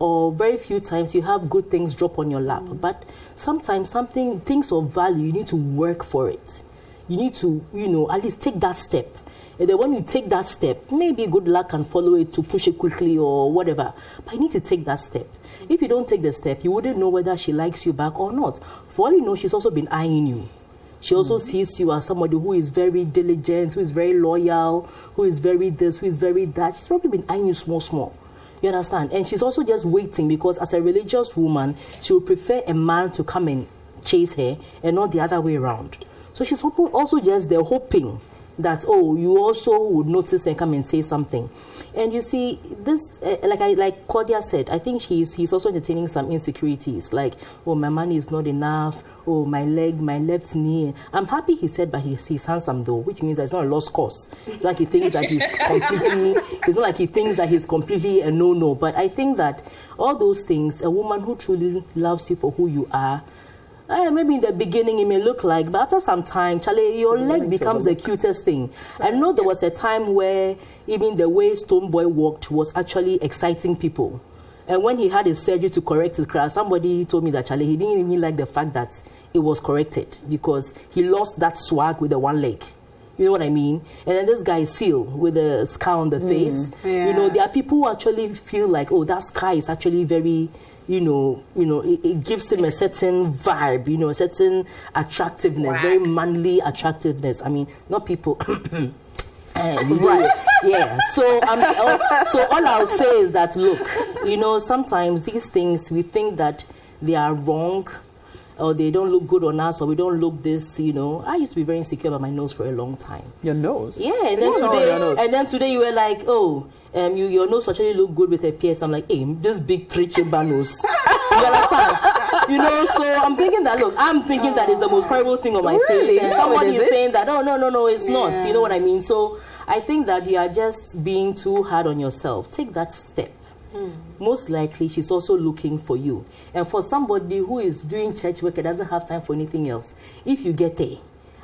or very few times you have good things drop on your lap. But sometimes things of value, you need to work for it. You need to, at least take that step. And then when you take that step, maybe good luck can follow it to push it quickly or whatever. But you need to take that step. If you don't take the step, you wouldn't know whether she likes you back or not. For all you know, she's also been eyeing you. She also sees you as somebody who is very diligent, who is very loyal, who is very this, who is very that. She's probably been eyeing you small. You understand? And she's also just waiting, because as a religious woman, she would prefer a man to come and chase her and not the other way around. So she's also just there hoping that, you also would notice and come and say something. And you see, this, like Claudia said, I think he's also entertaining some insecurities, like, my money is not enough, my left knee. I'm happy he said, but he's handsome though, which means that it's not a lost cause. It's like he thinks that it's not like he thinks that he's completely a no. But I think that all those things, a woman who truly loves you for who you are, maybe in the beginning it may look like, but after some time, Charlie, your leg becomes the cutest thing. I know there was a time where even the way Stonebwoy walked was actually exciting people. And when he had his surgery to correct his crown, somebody told me that Charlie, he didn't even like the fact that it was corrected, because he lost that swag with the one leg. You know what I mean? And then this guy is Seal with a scar on the face. Yeah. There are people who actually feel like, that scar is actually very, it gives him a certain vibe, a certain attractiveness, very manly attractiveness. I mean, not people. Right. Yeah. So all I'll say is that, look, sometimes these things, we think that they are wrong, or they don't look good on us, or we don't look this, I used to be very insecure about my nose for a long time. Your nose? Yeah, and then today you were like, your nose actually look good with a pierce. I'm like, hey, this big three-chamber nose. You understand? So I'm thinking that, that is the most horrible thing on my face. And somebody is saying that, no, it's not. You know what I mean? So I think that you are just being too hard on yourself. Take that step. Most likely, she's also looking for you. And for somebody who is doing church work and doesn't have time for anything else, if you get there,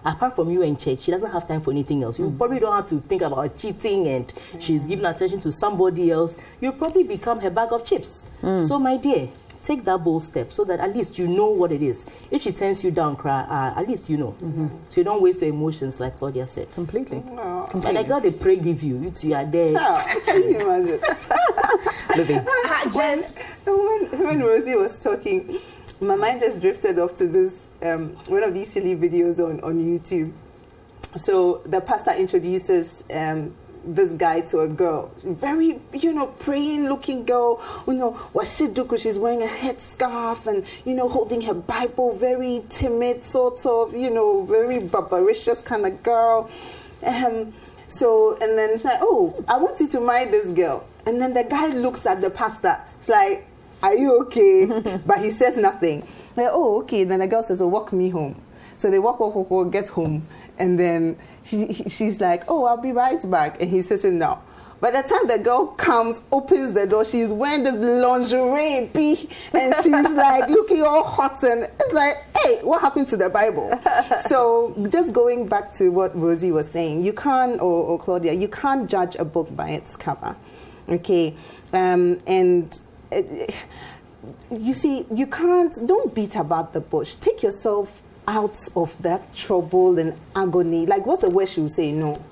apart from you and church, she doesn't have time for anything else. You probably don't have to think about cheating and she's giving attention to somebody else. You'll probably become her bag of chips. So, my dear, take that bold step so that at least you know what it is. If she turns you down, at least you know. So you don't waste your emotions, like Claudia said. Completely. And I got a pray give you. You are there. Can you imagine? When Rosie was talking, my mind just drifted off to this one of these silly videos on YouTube. So the pastor introduces this guy to a girl, very, praying looking girl, what she do, because she's wearing a headscarf and, holding her Bible, very timid, sort of, very barbaricious kind of girl. So, and then she's like, I want you to marry this girl. And then the guy looks at the pastor. It's like, are you okay? But he says nothing. Like, okay. Then the girl says, walk me home. So they walk, get home. And then she's like, I'll be right back. And he's sitting down. By the time the girl comes, opens the door, she's wearing this lingerie, and she's like looking all hot. And it's like, hey, what happened to the Bible? So just going back to what Rosie was saying, you can't, or Claudia, you can't judge a book by its cover. Okay? You see, don't beat about the bush. Take yourself out of that trouble and agony. Like, what's the word she will say? No.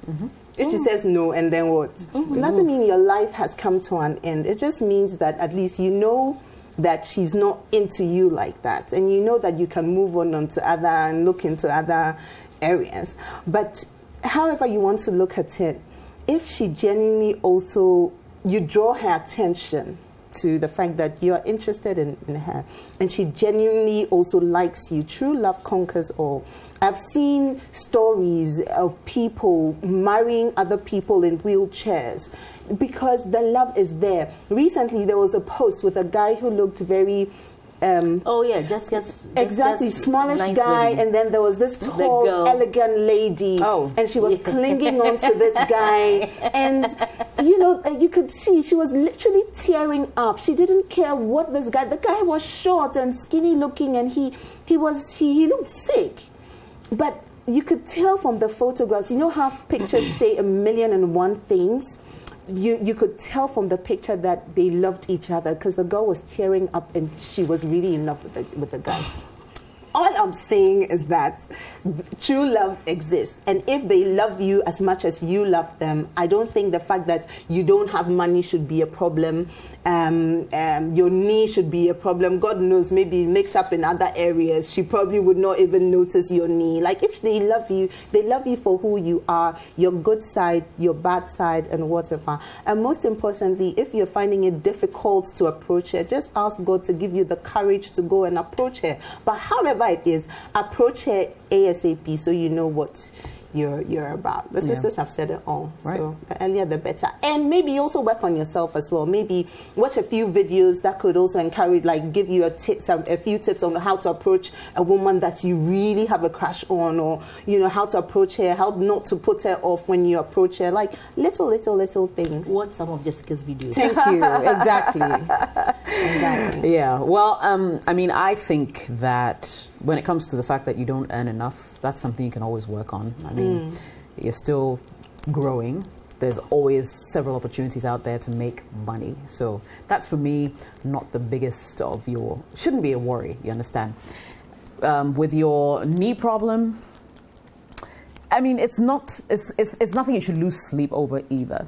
If she says no, and then what? It doesn't mean your life has come to an end. It just means that at least you know that she's not into you like that. And you know that you can move on to other and look into other areas. But however you want to look at it, if she genuinely also, you draw her attention, to the fact that you are interested in her, and she genuinely also likes you. True love conquers all. I've seen stories of people marrying other people in wheelchairs because the love is there. Recently, there was a post with a guy who looked very... exactly, smallish nice guy, lady. And then there was this tall, elegant lady, and she was clinging on to this guy, and you could see she was literally tearing up. She didn't care what the guy was short and skinny looking, and he looked sick, but you could tell from the photographs. You know how pictures say 1,000,001 things? You could tell from the picture that they loved each other, because the girl was tearing up and she was really in love with the guy. All I'm saying is that true love exists. And if they love you as much as you love them, I don't think the fact that you don't have money should be a problem. Your knee should be a problem. God knows, maybe it makes up in other areas. She probably would not even notice your knee. Like, if they love you for who you are, your good side, your bad side, and whatever. And most importantly, if you're finding it difficult to approach her, just ask God to give you the courage to go and approach her. But however it is, approach her ASAP so you know what you're about. The sisters have said it all. Right. So the earlier the better. And maybe also work on yourself as well. Maybe watch a few videos that could also encourage, like give you a few tips on how to approach a woman that you really have a crush on, or how to approach her, how not to put her off when you approach her. Like little things. Watch some of Jessica's videos. Thank you. Exactly. Yeah. Well, I think that when it comes to the fact that you don't earn enough, that's something you can always work on. I mean, you're still growing. There's always several opportunities out there to make money. So that's, for me, not the biggest of shouldn't be a worry, you understand? With your knee problem, I mean, it's nothing you should lose sleep over either,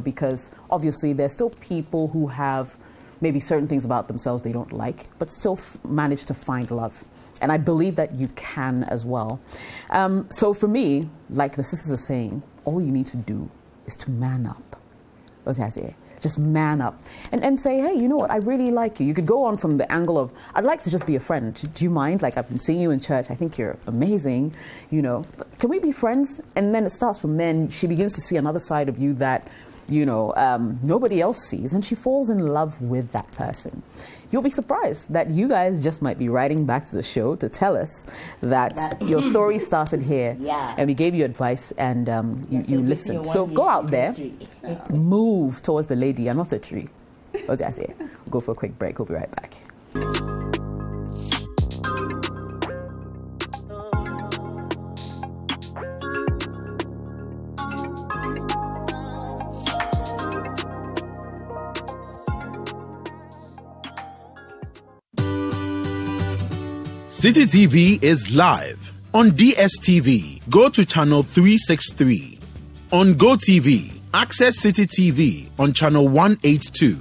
because obviously there's still people who have maybe certain things about themselves they don't like, but still manage to find love. And I believe that you can as well. So for me, like the sisters are saying, all you need to do is to man up. What did I say? Just man up and say, hey, you know what? I really like you. You could go on from the angle of, I'd like to just be a friend. Do you mind? Like, I've been seeing you in church. I think you're amazing. Can we be friends? And then it starts from then. She begins to see another side of you that, nobody else sees. And she falls in love with that person. You'll be surprised that you guys just might be writing back to the show to tell us that your story started here, and we gave you advice, and you listened. So go out there, move towards the lady. I'm not a tree. What did I say? We'll go for a quick break. We'll be right back. City TV is live on DSTV. Go to channel 363. On GoTV, access City TV on channel 182.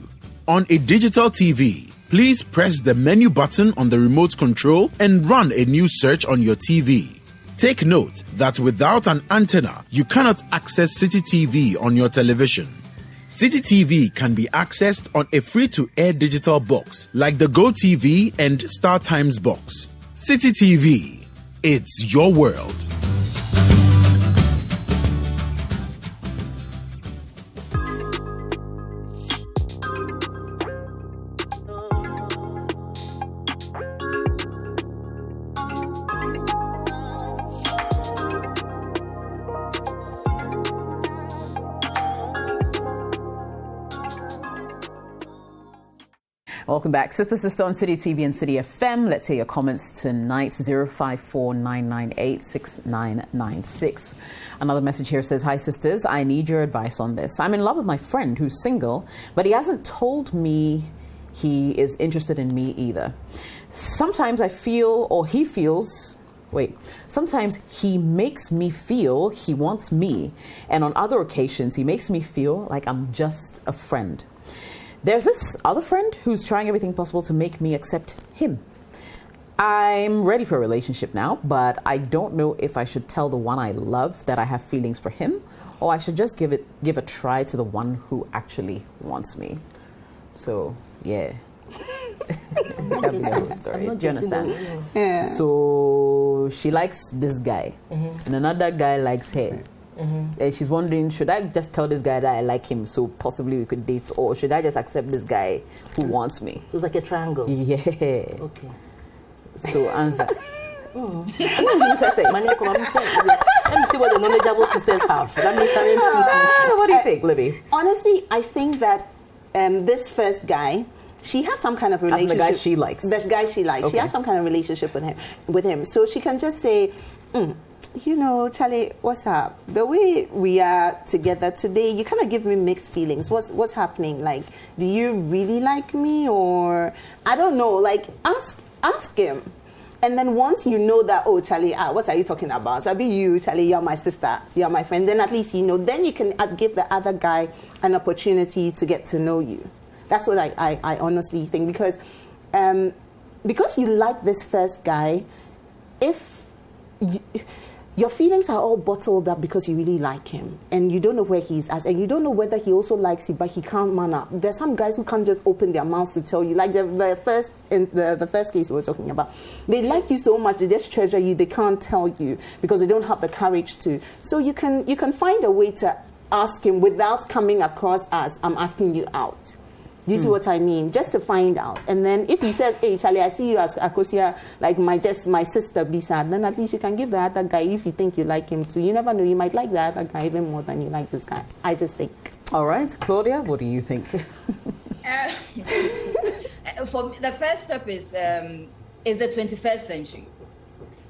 On a digital TV, please press the menu button on the remote control and run a new search on your TV. Take note that without an antenna, you cannot access City TV on your television. City TV can be accessed on a free-to-air digital box like the GoTV and StarTimes box. City TV, it's your world. Welcome back. Sister on City TV and City FM. Let's hear your comments tonight. 054-998-6996. Another message here says, hi, sisters. I need your advice on this. I'm in love with my friend who's single, but he hasn't told me he is interested in me either. Sometimes I feel, or he feels, sometimes he makes me feel he wants me. And on other occasions, he makes me feel like I'm just a friend. There's this other friend who's trying everything possible to make me accept him. I'm ready for a relationship now, but I don't know if I should tell the one I love that I have feelings for him, or I should just give a try to the one who actually wants me. So, yeah. That'd be the whole story. Do you understand? Yeah. So she likes this guy, and another guy likes her. And she's wondering, should I just tell this guy that I like him so possibly we could date, or should I just accept this guy who wants me? It was like a triangle. Yeah. Okay. So answer. Let me see what the knowledgeable sisters have. What do you think, Libby? Honestly, I think that this first guy, she has some kind of relationship. The guy she likes. The guy she likes. Okay. She has some kind of relationship with him. So she can just say, you know, Charlie, what's up? The way we are together today, you kind of give me mixed feelings. What's happening? Like, do you really like me, or I don't know? Like, ask him. And then once you know that, oh, Charlie, what are you talking about? So I'll be you, Charlie, you're my sister, you're my friend. Then at least you know. Then you can give the other guy an opportunity to get to know you. That's what I honestly think. Because you like this first guy, your feelings are all bottled up because you really like him, and you don't know where he's at, and you don't know whether he also likes you, but he can't man up. There's some guys who can't just open their mouths to tell you, like the first case we were talking about. They like you so much, they just treasure you. They can't tell you because they don't have the courage to. So you can find a way to ask him without coming across as I'm asking you out. Do you see what I mean? Just to find out. And then if he says, hey, Charlie, I see you as Akosia, like my sister, Bisa, then at least you can give the other guy, if you think you like him too. You never know, you might like the other guy even more than you like this guy. I just think. All right. Claudia, what do you think? For me, the first step is the 21st century.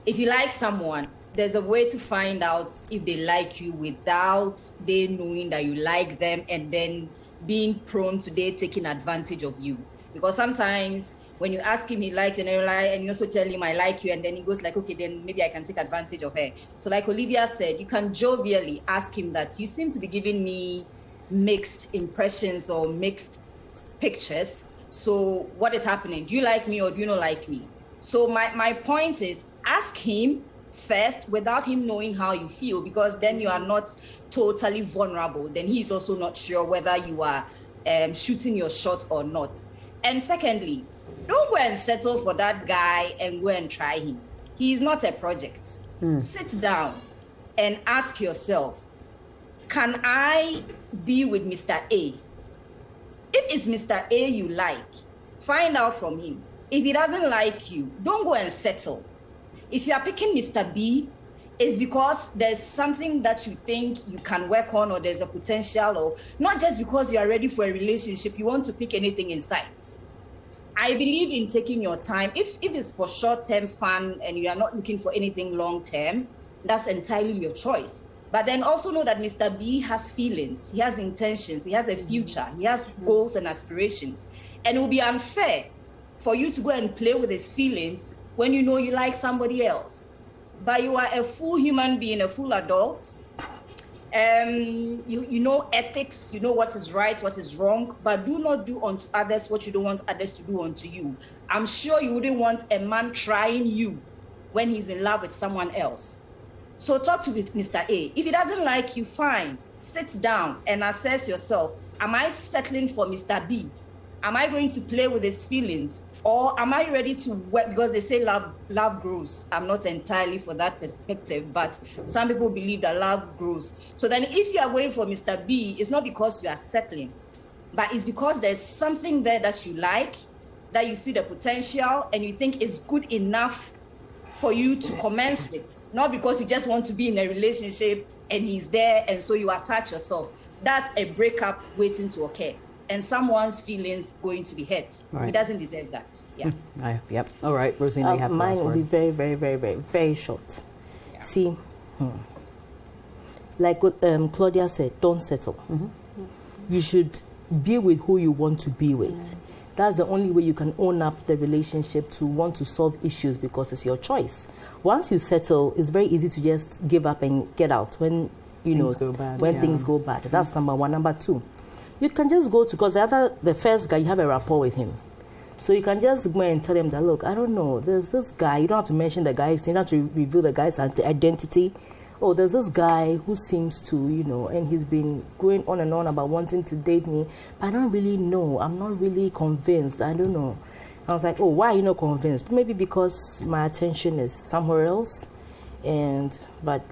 If you like someone, there's a way to find out if they like you without they knowing that you like them, and then being prone to they taking advantage of you. Because sometimes when you ask him he likes and you also tell him I like you, and then he goes like, okay, then maybe I can take advantage of her. So like Olivia said, you can jovially ask him that you seem to be giving me mixed impressions or mixed pictures. So what is happening? Do you like me or do you not like me? So my point is, ask him first without him knowing how you feel, because then you are not totally vulnerable. Then he's also not sure whether you are shooting your shot or not. And secondly, don't go and settle for that guy and go and try him. He is not a project. Sit down and ask yourself, can I be with Mr. A? If it's Mr. A you like, find out from him. If he doesn't like you, don't go and settle. If you are picking Mr. B, it's because there's something that you think you can work on, or there's a potential, or not just because you are ready for a relationship, you want to pick anything in sight. I believe in taking your time. If it's for short-term fun and you are not looking for anything long-term, that's entirely your choice. But then also know that Mr. B has feelings, he has intentions, he has a future, he has goals and aspirations. And it will be unfair for you to go and play with his feelings when you know you like somebody else. But you are a full human being, a full adult. You know ethics, you know what is right, what is wrong, but do not do unto others what you don't want others to do unto you. I'm sure you wouldn't want a man trying you when he's in love with someone else. So talk to Mr. A. If he doesn't like you, fine. Sit down and assess yourself. Am I settling for Mr. B? Am I going to play with his feelings? Or am I ready to work? Because they say love grows. I'm not entirely for that perspective, but some people believe that love grows. So then if you are going for Mr. B, it's not because you are settling, but it's because there's something there that you like, that you see the potential and you think is good enough for you to commence with. Not because you just want to be in a relationship and he's there and so you attach yourself. That's a breakup waiting to occur. And someone's feelings going to be hurt. Right. He doesn't deserve that. Yeah. Yep. All right, Rosina, you have mine will be very, very, very, very, very short. Yeah. See, like what Claudia said, don't settle. You should be with who you want to be with. That's the only way you can own up the relationship, to want to solve issues, because it's your choice. Once you settle, it's very easy to just give up and get out when things go bad. That's number one. Number two, you can just go to, because the first guy, you have a rapport with him. So you can just go and tell him that, look, I don't know, there's this guy. You don't have to mention the guy, you don't have to reveal the guy's identity oh, there's this guy who seems to, you know, and he's been going on and on about wanting to date me, but I don't really know. I'm not really convinced. I don't know. I was like, oh, why are you not convinced? Maybe because my attention is somewhere else. But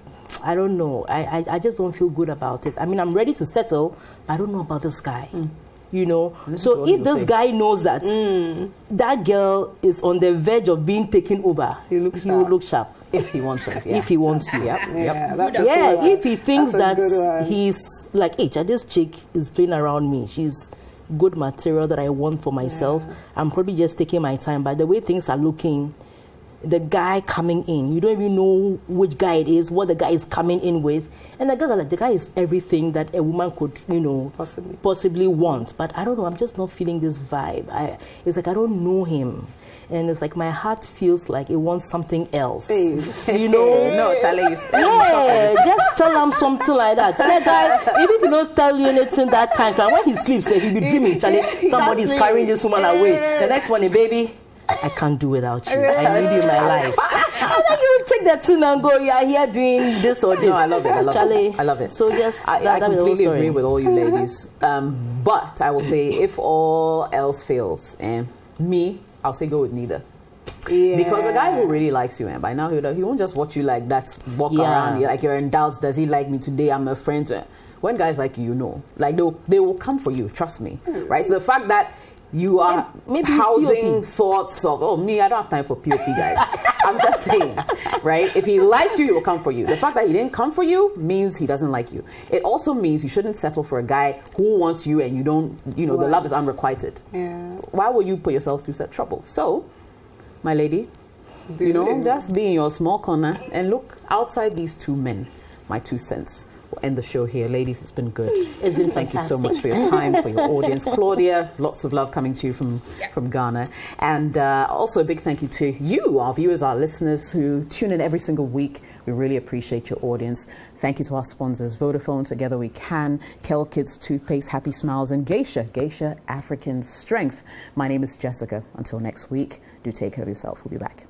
I don't know. I just don't feel good about it. I mean, I'm ready to settle, but I don't know about this guy. You know, so if this guy knows that that girl is on the verge of being taken over, he will look sharp. If he wants her. Yeah. If he wants to. If he thinks that he's like, hey, this chick is playing around me. She's good material that I want for myself. I'm probably just taking my time. But the way things are looking, the guy coming in, you don't even know which guy it is, what the guy is coming in with. And the guy is everything that a woman could, you know, possibly want. But I don't know, I'm just not feeling this vibe. It's like I don't know him. And it's like my heart feels like it wants something else. You know? No, Charlie, just tell him something like that. Tell that guy, even if he don't tell you anything that time, when he sleeps, he'll be dreaming, Charlie, somebody's carrying this woman away. The next one, baby, I can't do without you. I need you in my life. And then you take that thing and go, you are here doing this or this. No, I love it. I love it. So just I completely agree with all you ladies. But I will say, if all else fails, I'll say go with neither. Yeah. Because a guy who really likes you, and by now he won't just watch you like that, walk around you like you're in doubt. Does he like me today? I'm a friend. When guys like you, like they will come for you. Trust me, right? So the fact that you are maybe housing thoughts of, I don't have time for POP guys. I'm just saying, right? If he likes you, he will come for you. The fact that he didn't come for you means he doesn't like you. It also means you shouldn't settle for a guy who wants you and you don't, the love is unrequited. Yeah. Why will you put yourself through such trouble? So, my lady, just be in your small corner and look outside these two men, my 2 cents. We'll end the show here. Ladies, it's been good. It's been Thank you so much for your time, for your audience. Claudia, lots of love coming to you from Ghana. And also a big thank you to you, our viewers, our listeners who tune in every single week. We really appreciate your audience. Thank you to our sponsors, Vodafone, Together We Can, Kel Kids Toothpaste, Happy Smiles, and Geisha African Strength. My name is Jessica. Until next week, do take care of yourself. We'll be back.